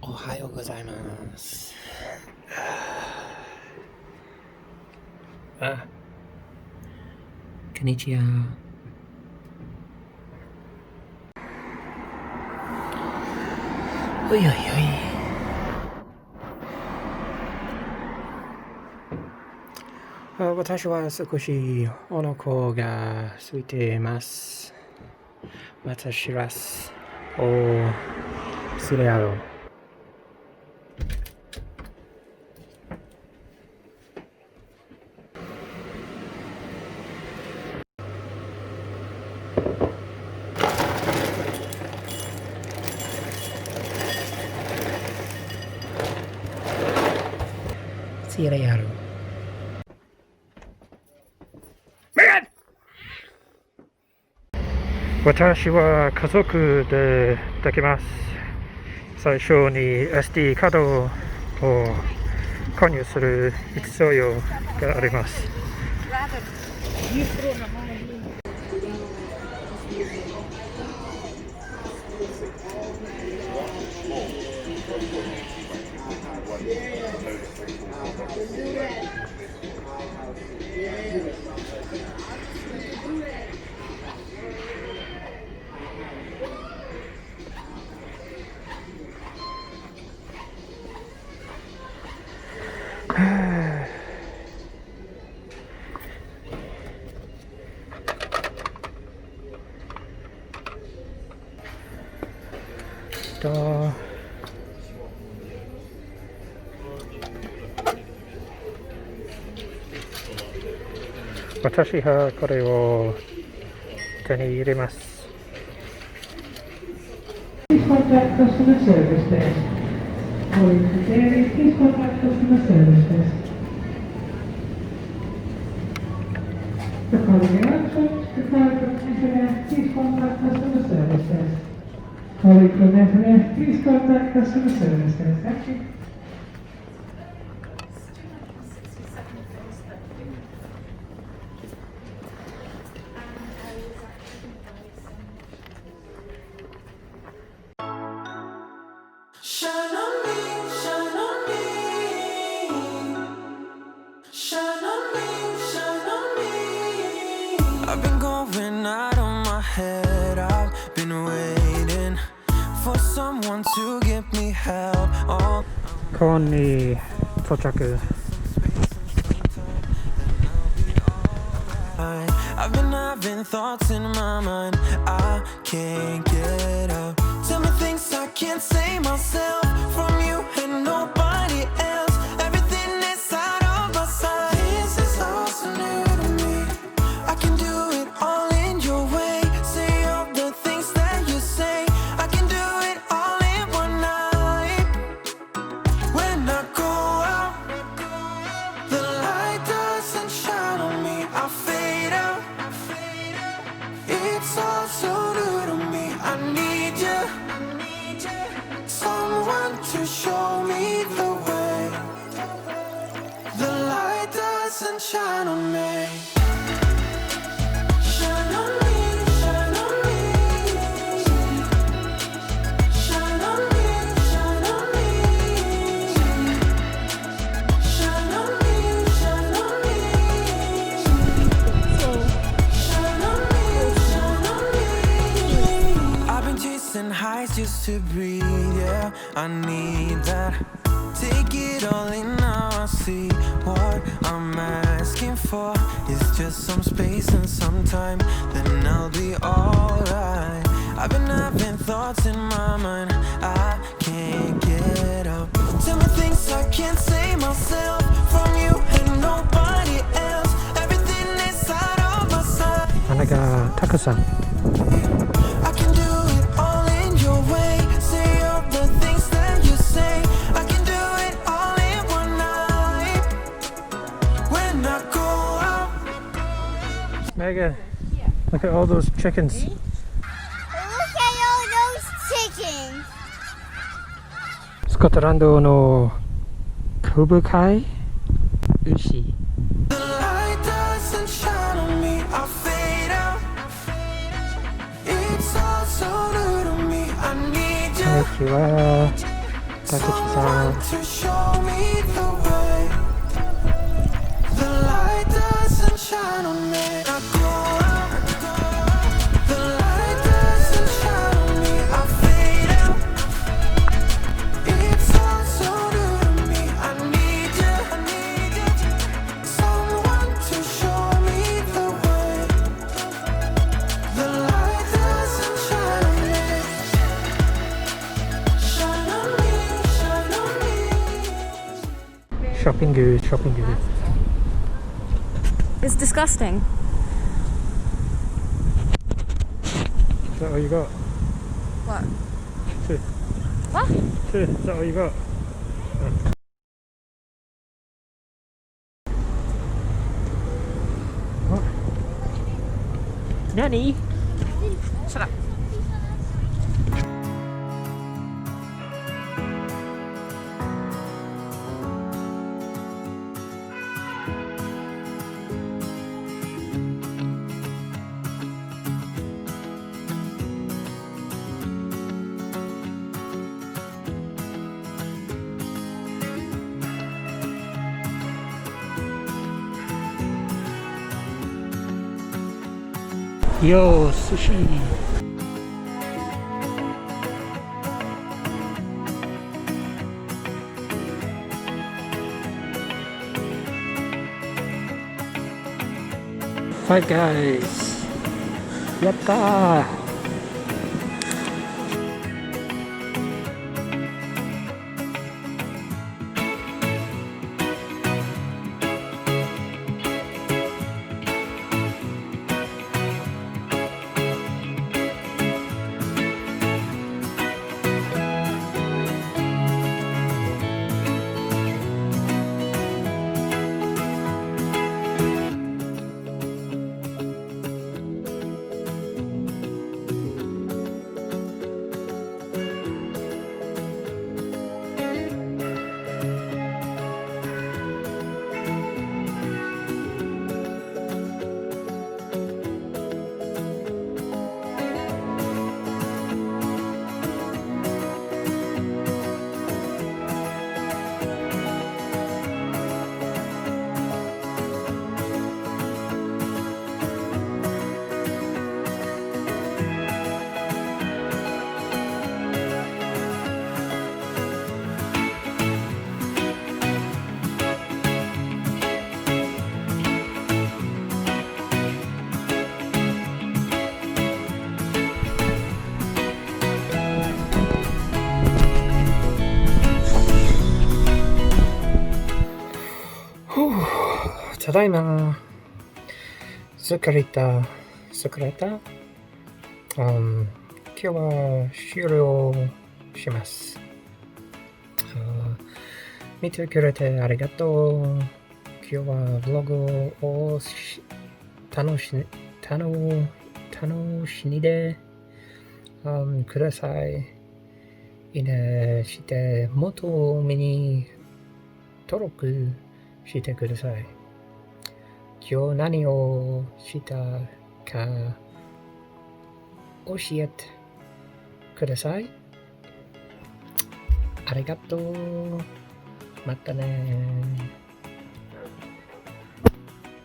おはようございます。こんにちは。おいおいおい。私は少しお腹が空いています。私は失礼あろう。失礼あろう。私は家族でできます。最初に SD カードを購入する必要があります。私はこれを手に入れます。Please contact customer service desk. Calling for dairy, please contact customer service desk. For calling announcements, for calling from F&F, please contact customer service desk. Calling from F&F, please contact customer service desk. Thank you. Shine on me, shine on me. Shine on me, shine on me. I've been going out of my head. I've been waiting for someone to give me help. Oh, 公園に到着。I've been having thoughts in my mind. I can't get up. Tell me things I can't say myself. From you and nobody else. Everything is out of my sight. This is all so new to me. I can do it all in your way. Say all the things that you say. I can do it all in one night. When I go out, the light doesn't shine on me. I fade out. It's all so new to me. I need you. Someone to show me the way. The light doesn't shine on me. Shine on me, shine on me. Shine on me, shine on me. Shine on me, shine on me. Shine on me, shine on me. I've been chasing highs just to breathe, yeah, I need that. Take it all in now, I see what I'm asking for. It's just some space and some time, then I'll be alright. I've been having thoughts in my mind, I can't get up. Tell me things I can't say myself. From you and nobody else. Everything is out of my sight. 花がたくさん。I can do it all in your way. Say all the things that you say. I can do it all in one night. When I go out. Megan, look at all those chickens. Look at all those chickens. スコットランドの小深い牛。The light doesn't shine on me. I fade out. It's ちは。たけちさん。 to show me the way. The light doesn't shine on me. I go out. The light doesn't shine on me. I fade out. It's all so new to me. I need you. Someone to show me the way. The light doesn't shine on me. Shine on me, shine on me. ショッピング。It's disgusting. Is that all you got? What? Two. What? Two. Is that all you got? What? Nani? Shut up. Yo, sushi. Five Guys. Yatta.ただいま。疲れた。今日は終了します。見てくれてありがとう。今日はブログを楽しんでください。いいねしてもっと目に登録してください。今日何をしたか教えてください。ありがとう。またね。